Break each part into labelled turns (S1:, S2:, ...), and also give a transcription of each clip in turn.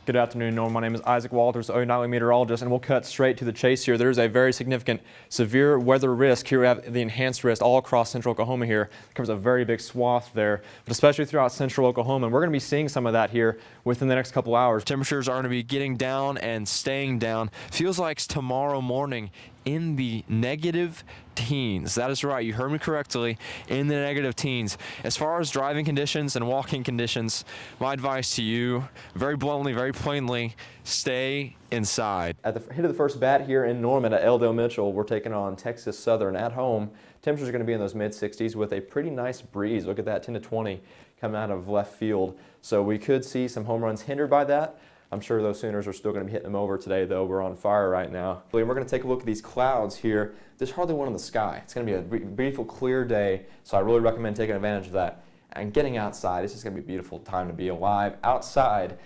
S1: Good afternoon, Norm. My name is Isaac Walters, OU Nightly meteorologist, and we'll cut straight to the chase here. There's a very significant severe weather risk. Here we have the enhanced risk all across central Oklahoma here. It covers a very big swath there, but especially throughout central Oklahoma. And we're going to be seeing some of that here within the next couple hours. Temperatures are going to be getting down and staying down. Feels like tomorrow morning in the negative teens. That is right, you heard me correctly, in the negative teens. As far as driving conditions and walking conditions, my advice to you, very bluntly, very plainly, stay inside. At the hit of the first bat here in Norman at Eldo Mitchell, we're taking on Texas Southern at home. Temperatures are going to be in those mid-60s with a pretty nice breeze. Look at that, 10 to 20 coming out of left field. So we could see some home runs hindered by that. I'm sure those Sooners are still going to be hitting them over today, though. We're on fire right now. And we're going to take a look at these clouds here. There's hardly one in the sky. It's going to be a beautiful, clear day, so I really recommend taking advantage of that and getting outside. It's just going to be a beautiful time to be alive outside.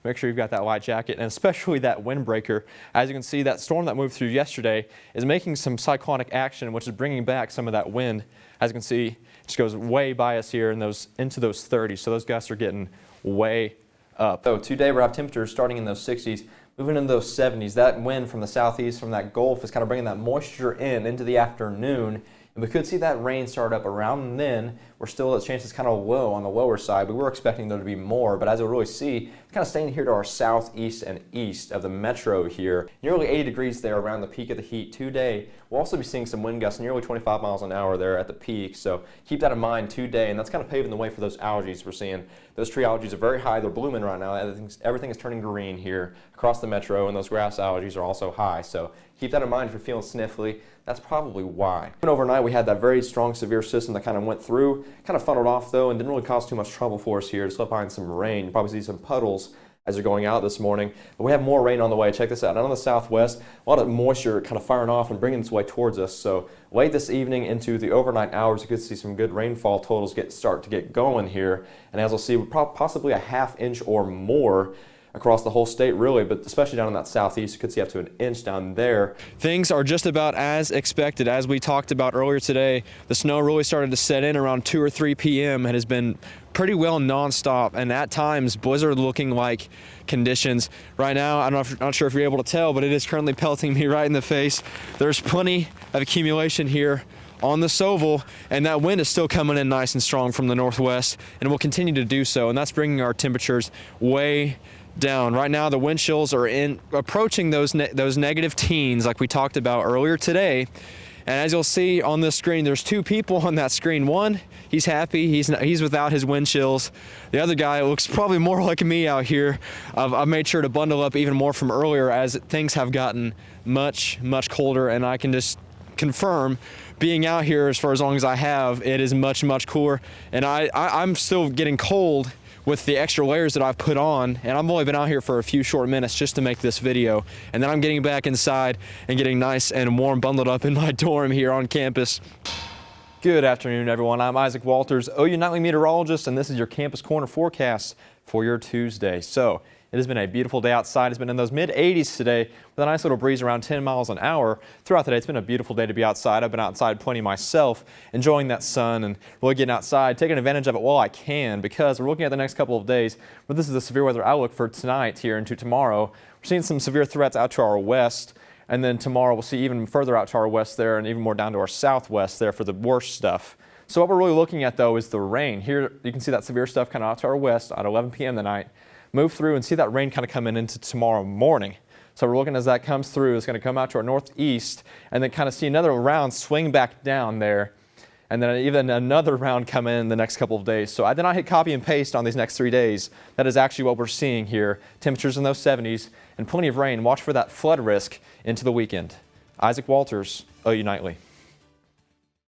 S1: Make sure you've got that light jacket, and especially that windbreaker. As you can see, that storm that moved through yesterday is making some cyclonic action, which is bringing back some of that wind. As you can see, it just goes way by us here into those 30s, so those gusts are getting way up. So today we'll have temperatures starting in those 60s, moving into those 70s. That wind from the southeast, from that Gulf, is kind of bringing that moisture into the afternoon. And we could see that rain start up around then. We're still, the chances kind of low on the lower side. We were expecting there to be more, but as you'll really see, it's kind of staying here to our southeast and east of the metro here. Nearly 80 degrees there around the peak of the heat today. We'll also be seeing some wind gusts nearly 25 miles an hour there at the peak, so keep that in mind today, and that's kind of paving the way for those algae we're seeing. Those tree algae are very high. They're blooming right now. Everything is turning green here across the metro, and those grass algae are also high, so keep that in mind if you're feeling sniffly. That's probably why. And overnight we had that very strong severe system that kind of went through, kind of funneled off though, and didn't really cause too much trouble for us here. Just left behind some rain. You probably see some puddles as you're going out this morning. But we have more rain on the way. Check this out. Out on the southwest, a lot of moisture kind of firing off and bringing its way towards us. So late this evening into the overnight hours, you could see some good rainfall totals start to get going here. And as we'll see, possibly a ½ inch or more across the whole state, really, but especially down in that southeast, you could see up to an inch down there. Things are just about as expected. As we talked about earlier today, the snow really started to set in around 2 or 3 p.m. and has been pretty well nonstop, and at times blizzard-looking like conditions. Right now, I'm not sure if you're able to tell, but it is currently pelting me right in the face. There's plenty of accumulation here on the Soville, and that wind is still coming in nice and strong from the northwest, and will continue to do so, and that's bringing our temperatures way down. Right now the wind chills are approaching those negative teens like we talked about earlier today. And as you'll see on this screen, there's 2 people on that screen. One, he's happy, he's without his wind chills. The other guy looks probably more like me out here. I've made sure to bundle up even more from earlier as things have gotten much colder, and I can just confirm, being out here as far as long as I have, it is much cooler, and I'm still getting cold with the extra layers that I've put on, and I've only been out here for a few short minutes just to make this video, and then I'm getting back inside and getting nice and warm bundled up in my dorm here on campus. Good afternoon, everyone. I'm Isaac Walters, OU Nightly meteorologist, and this is your Campus Corner forecast for your Tuesday. So it has been a beautiful day outside. It's been in those mid-80s today with a nice little breeze around 10 miles an hour. Throughout the day, it's been a beautiful day to be outside. I've been outside plenty myself, enjoying that sun and really getting outside, taking advantage of it while I can, because we're looking at the next couple of days. But this is the severe weather outlook for tonight here into tomorrow. We're seeing some severe threats out to our west, and then tomorrow we'll see even further out to our west there and even more down to our southwest there for the worst stuff. So what we're really looking at, though, is the rain. Here you can see that severe stuff kind of out to our west at 11 p.m. tonight. Move through and see that rain kind of come in into tomorrow morning. So we're looking as that comes through, it's going to come out to our northeast, and then kind of see another round swing back down there, and then even another round come in the next couple of days. So I did not hit copy and paste on these next 3 days. That is actually what we're seeing here. Temperatures in those 70s and plenty of rain. Watch for that flood risk into the weekend. Isaac Walters, OU Nightly.